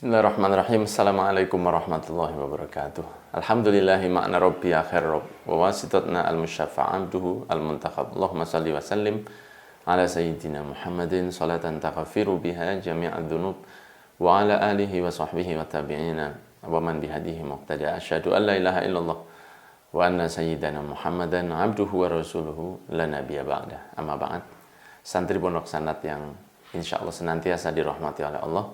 Bismillahirrahmanirrahim. Assalamualaikum warahmatullahi wabarakatuh. Alhamdulillahi ma'na rabbi akhir rabb wa wasitatna al-musyaffa' abduhu al-muntakhab. Allahumma salli wa sallim ala sayyidina Muhammadin salatan taghfiru biha jami'ad dhunub wa ala alihi wa sahbihi wa tabi'ina wa man bihadihi muqtada. Asyhadu an la ilaha illallah wa anna sayyidana Muhammadan abduhu wa rasuluhu la nabiyya ba'da. Amma ba'd. Santri Pondok Sanad yang insyaallah senantiasa dirahmati oleh Allah.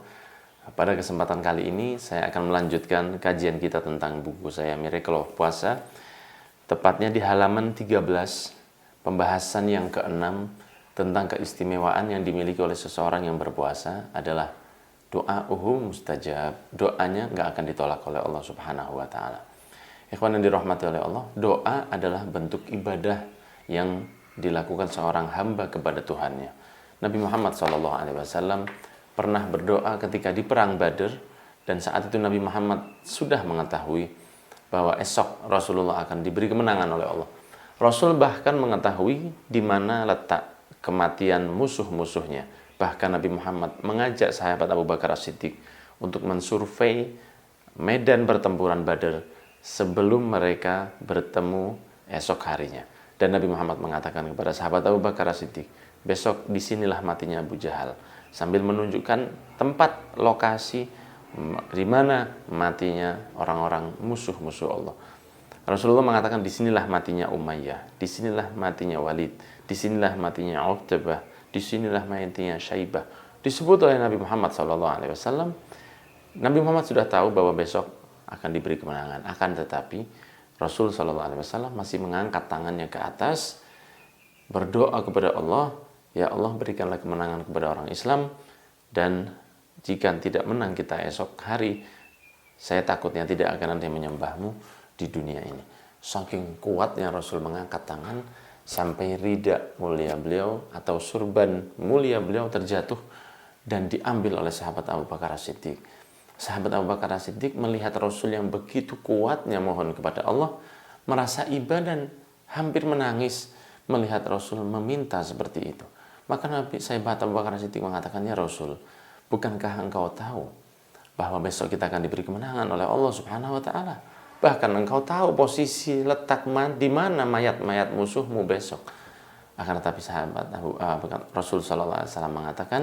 Pada kesempatan kali ini saya akan melanjutkan kajian kita tentang buku saya Miracle of Puasa, tepatnya di halaman 13, pembahasan yang ke-6 tentang keistimewaan yang dimiliki oleh seseorang yang berpuasa adalah doa'uhu mustajab, doanya nggak akan ditolak oleh Allah Subhanahu wa taala. Ikhwan yang dirahmati oleh Allah, doa adalah bentuk ibadah yang dilakukan seorang hamba kepada Tuhannya. Nabi Muhammad SAW pernah berdoa ketika di perang Badar, dan saat itu Nabi Muhammad sudah mengetahui bahwa esok Rasulullah akan diberi kemenangan oleh Allah. Rasul bahkan mengetahui di mana letak kematian musuh-musuhnya. Bahkan Nabi Muhammad mengajak sahabat Abu Bakar As-Siddiq untuk mensurvei medan pertempuran Badar sebelum mereka bertemu esok harinya. Dan Nabi Muhammad mengatakan kepada sahabat Abu Bakar As-Siddiq, besok disinilah matinya Abu Jahal, sambil menunjukkan tempat lokasi di mana matinya orang-orang musuh-musuh Allah. Rasulullah mengatakan disinilah matinya Umayyah, disinilah matinya Walid, disinilah matinya Uqbah, disinilah matinya Syaibah. Disebut oleh Nabi Muhammad SAW. Nabi Muhammad sudah tahu bahwa besok akan diberi kemenangan. Akan tetapi Rasul SAW masih mengangkat tangannya ke atas, berdoa kepada Allah, ya Allah, berikanlah kemenangan kepada orang Islam, dan jika tidak menang kita esok hari, saya takutnya tidak akan ada yang menyembahmu di dunia ini. Saking kuatnya Rasul mengangkat tangan sampai rida mulia beliau atau surban mulia beliau terjatuh dan diambil oleh sahabat Abu Bakar As-Siddiq. Sahabat Abu Bakar As-Siddiq melihat Rasul yang begitu kuatnya mohon kepada Allah, merasa iba dan hampir menangis melihat Rasul meminta seperti itu. Maka Nabi sahabat Abu Bakar As-Siddiq mengatakan, ya Rasul, bukankah engkau tahu bahwa besok kita akan diberi kemenangan oleh Allah Subhanahu wa taala? Bahkan engkau tahu posisi letak di mana mayat-mayat musuhmu besok. Akan tetapi sahabat Rasul sallallahu alaihi wasallam mengatakan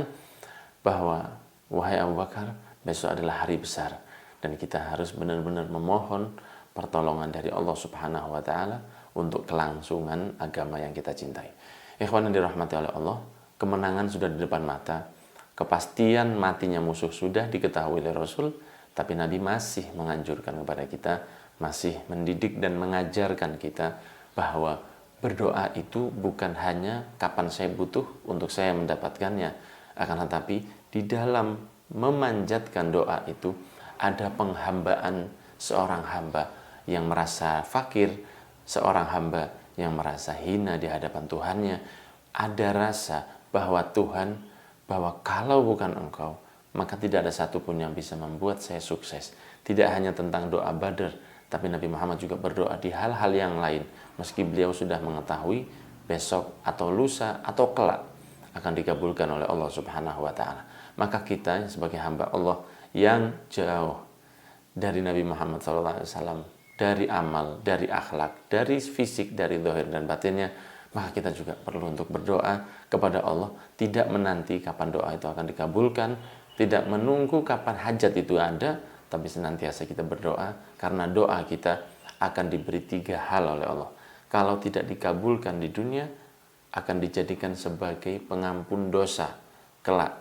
bahwa wahai Abu Bakar, besok adalah hari besar dan kita harus benar-benar memohon pertolongan dari Allah Subhanahu wa taala untuk kelangsungan agama yang kita cintai. Ikhwan yang dirahmati oleh Allah, kemenangan sudah di depan mata, kepastian matinya musuh sudah diketahui oleh Rasul, tapi Nabi masih menganjurkan kepada kita, masih mendidik dan mengajarkan kita bahwa berdoa itu bukan hanya kapan saya butuh untuk saya mendapatkannya, akan tetapi di dalam memanjatkan doa itu ada penghambaan seorang hamba yang merasa fakir, seorang hamba yang merasa hina di hadapan Tuhannya. Ada rasa bahwa Tuhan, bahwa kalau bukan engkau, maka tidak ada satupun yang bisa membuat saya sukses. Tidak hanya tentang doa Badar, tapi Nabi Muhammad juga berdoa di hal-hal yang lain, meski beliau sudah mengetahui besok atau lusa atau kelak akan dikabulkan oleh Allah Subhanahu wa taala. Maka kita sebagai hamba Allah yang jauh dari Nabi Muhammad SAW, dari amal, dari akhlak, dari fisik, dari zahir dan batinnya, maka kita juga perlu untuk berdoa kepada Allah, tidak menanti kapan doa itu akan dikabulkan, tidak menunggu kapan hajat itu ada, tapi senantiasa kita berdoa, karena doa kita akan diberi 3 hal oleh Allah. Kalau tidak dikabulkan di dunia, akan dijadikan sebagai pengampun dosa kelak,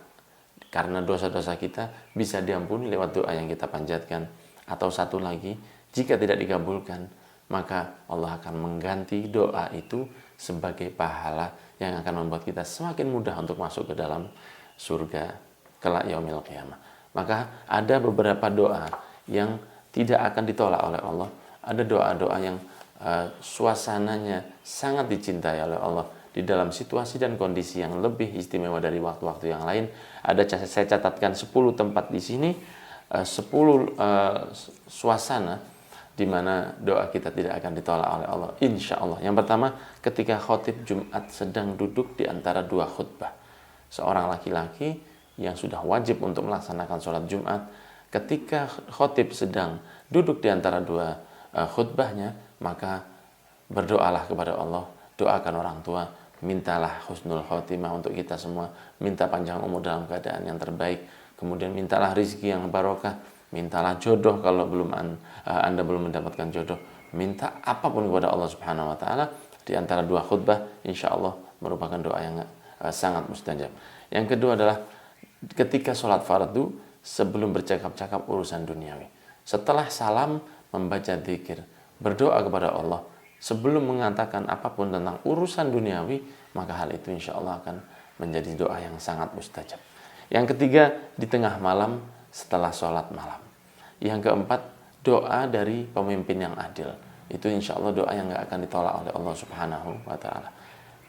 karena dosa-dosa kita bisa diampuni lewat doa yang kita panjatkan. Atau satu lagi, jika tidak dikabulkan, maka Allah akan mengganti doa itu sebagai pahala yang akan membuat kita semakin mudah untuk masuk ke dalam surga kelak yaumil qiyamah. Maka ada beberapa doa yang tidak akan ditolak oleh Allah. Ada doa-doa yang suasananya sangat dicintai oleh Allah di dalam situasi dan kondisi yang lebih istimewa dari waktu-waktu yang lain. Saya catatkan 10 tempat di sini, 10 suasana di mana doa kita tidak akan ditolak oleh Allah, insya Allah. Yang pertama, ketika khotib Jumat sedang duduk di antara 2 khutbah. Seorang laki-laki yang sudah wajib untuk melaksanakan sholat Jumat, ketika khotib sedang duduk di antara dua khutbahnya, maka berdoalah kepada Allah, doakan orang tua, mintalah husnul khotimah untuk kita semua, minta panjang umur dalam keadaan yang terbaik, kemudian mintalah rizki yang barokah, mintalah jodoh kalau Anda belum mendapatkan jodoh, minta apapun kepada Allah Subhanahu wa taala di antara dua khutbah, insya Allah merupakan doa yang sangat mustajab. Yang kedua adalah ketika sholat fardu, sebelum bercakap-cakap urusan duniawi, setelah salam membaca dzikir, berdoa kepada Allah sebelum mengatakan apapun tentang urusan duniawi, maka hal itu insya Allah akan menjadi doa yang sangat mustajab. Yang ketiga, di tengah malam setelah sholat malam. Yang keempat, doa dari pemimpin yang adil. Itu insya Allah doa yang gak akan ditolak oleh Allah Subhanahu wa ta'ala.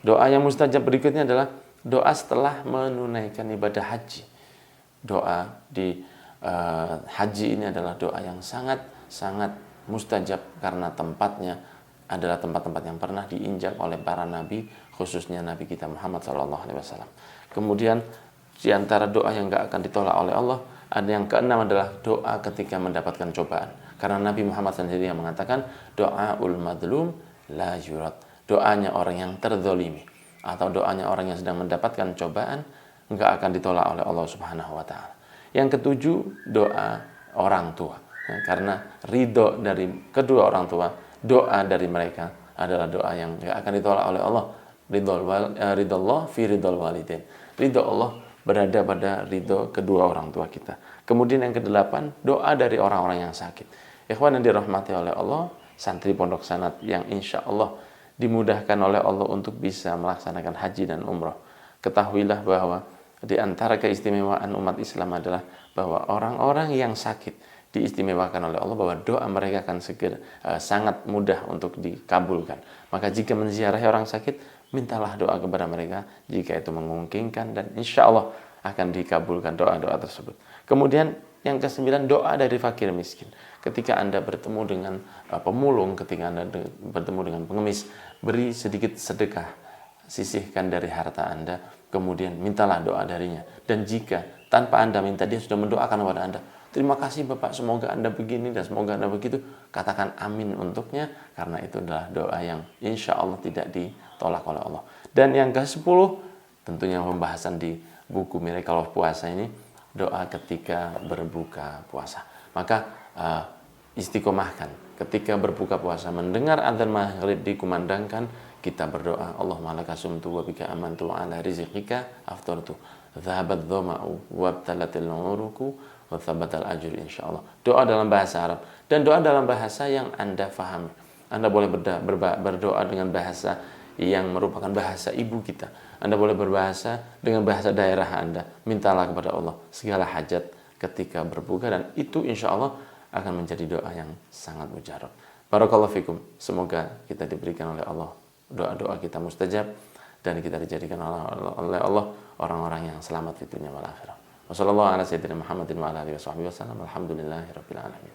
Doa yang mustajab berikutnya adalah doa setelah menunaikan ibadah haji. Doa di haji ini adalah doa yang sangat mustajab karena tempatnya adalah tempat-tempat yang pernah diinjak oleh para nabi, khususnya Nabi kita Muhammad SAW. Kemudian di antara doa yang gak akan ditolak oleh Allah, ada yang keenam adalah doa ketika mendapatkan cobaan. Karena Nabi Muhammad sendiri yang mengatakan doaul madlum la yurad. Doanya orang yang terzolimi atau doanya orang yang sedang mendapatkan cobaan gak akan ditolak oleh Allah Subhanahu wa ta'ala. Yang ketujuh, doa orang tua. Karena ridho dari kedua orang tua, doa dari mereka adalah doa yang gak akan ditolak oleh Allah. Ridho Allah fi ridhol walidain. Ridho Allah berada pada ridho kedua orang tua kita. Kemudian yang kedelapan, doa dari orang-orang yang sakit. Ikhwan yang dirahmati oleh Allah, santri pondok sanad yang insya Allah dimudahkan oleh Allah untuk bisa melaksanakan haji dan umroh. Ketahuilah bahwa di antara keistimewaan umat Islam adalah bahwa orang-orang yang sakit diistimewakan oleh Allah, bahwa doa mereka akan sangat mudah untuk dikabulkan. Maka jika menziarahi orang sakit, mintalah doa kepada mereka jika itu memungkinkan, dan insya Allah akan dikabulkan doa-doa tersebut. Kemudian yang ke-9, doa dari fakir miskin. Ketika Anda bertemu dengan pemulung, ketika Anda bertemu dengan pengemis, beri sedikit sedekah, sisihkan dari harta Anda, kemudian mintalah doa darinya. Dan jika tanpa Anda minta, dia sudah mendoakan kepada Anda, terima kasih Bapak, semoga Anda begini dan semoga Anda begitu, katakan amin untuknya, karena itu adalah doa yang insya Allah tidak ditolak oleh Allah. Dan yang ke-10, tentunya pembahasan di buku Miracle of Puasa ini, doa ketika berbuka puasa. Maka istiqomahkan ketika berbuka puasa, mendengar adzan maghrib dikumandangkan, kita berdoa, Allahumma laka sumtu wa bika amantu wa ala rizqika aftartu dhahabat dhama'u wa abtalatil uruku wa thabatal ajr insyaallah. Doa dalam bahasa Arab dan doa dalam bahasa yang Anda fahami. Anda boleh berdoa dengan bahasa yang merupakan bahasa ibu kita. Anda boleh berbahasa dengan bahasa daerah Anda. Mintalah kepada Allah segala hajat ketika berbuka, dan itu insya Allah akan menjadi doa yang sangat mujarab. Barakallahu fikum. Semoga kita diberikan oleh Allah doa-doa kita mustajab, dan kita dijadikan oleh Allah orang-orang yang selamat di dunia wal akhirah. Wassalamualaikum warahmatullahi wabarakatuh. Alhamdulillahirabbil alamin.